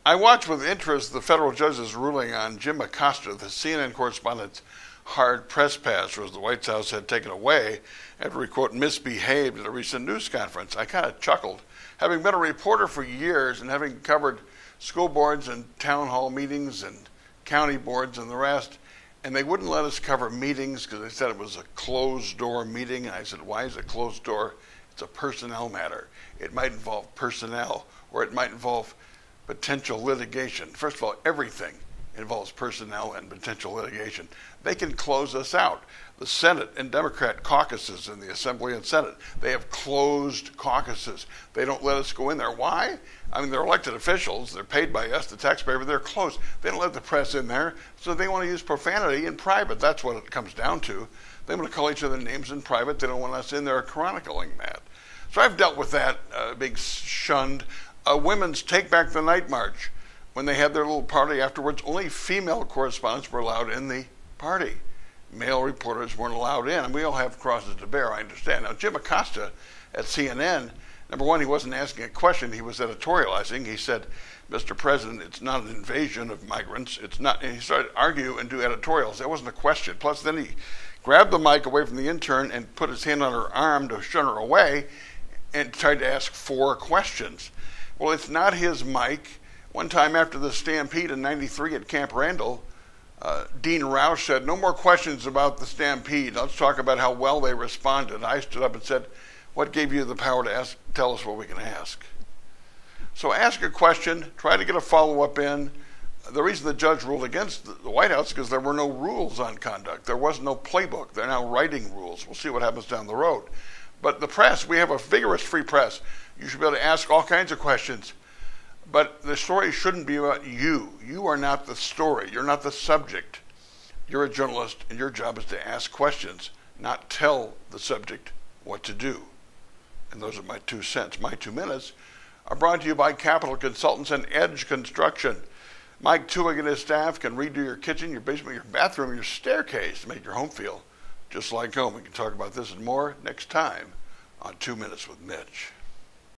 I watched with interest the federal judge's ruling on Jim Acosta, the CNN correspondent's hard press pass, was the White House had taken away after he, quote, misbehaved at a recent news conference. I kind of chuckled. Having been a reporter for years and having covered school boards and town hall meetings and county boards and the rest, and they wouldn't let us cover meetings because they said it was a closed-door meeting. And I said, why is it closed door? It's a personnel matter. It might involve personnel, or it might involve potential litigation. First of all, everything involves personnel and potential litigation. They can close us out. The Senate and Democrat caucuses in the Assembly and Senate, they have closed caucuses. They don't let us go in there. Why? I mean, they're elected officials. They're paid by us, the taxpayer, but they're closed. They don't let the press in there, so they want to use profanity in private. That's what it comes down to. They want to call each other names in private. They don't want us in there chronicling that. So I've dealt with that, being shunned. Women's Take Back the Night March, when they had their little party afterwards, only female correspondents were allowed in the party. Male reporters weren't allowed in, and we all have crosses to bear, I understand. Now, Jim Acosta at CNN, number one, he wasn't asking a question, he was editorializing. He said, Mr. President, it's not an invasion of migrants. It's not, and he started to argue and do editorials. That wasn't a question. Plus, then he grabbed the mic away from the intern and put his hand on her arm to shun her away and tried to ask 4 questions. Well, it's not his mic. One time after the stampede in '93 at Camp Randall, Dean Roush said, no more questions about the stampede. Let's talk about how well they responded. I stood up and said, what gave you the power to ask? Tell us what we can ask. So ask a question, try to get a follow-up in. The reason the judge ruled against the White House is because there were no rules on conduct. There was no playbook. They're now writing rules. We'll see what happens down the road. But the press, we have a vigorous free press. You should be able to ask all kinds of questions. But the story shouldn't be about you. You are not the story. You're not the subject. You're a journalist, and your job is to ask questions, not tell the subject what to do. And those are my 2 cents. My 2 minutes are brought to you by Capital Consultants and Edge Construction. Mike Tuig and his staff can redo your kitchen, your basement, your bathroom, your staircase to make your home feel just like home. We can talk about this and more next time on 2 Minutes with Mitch.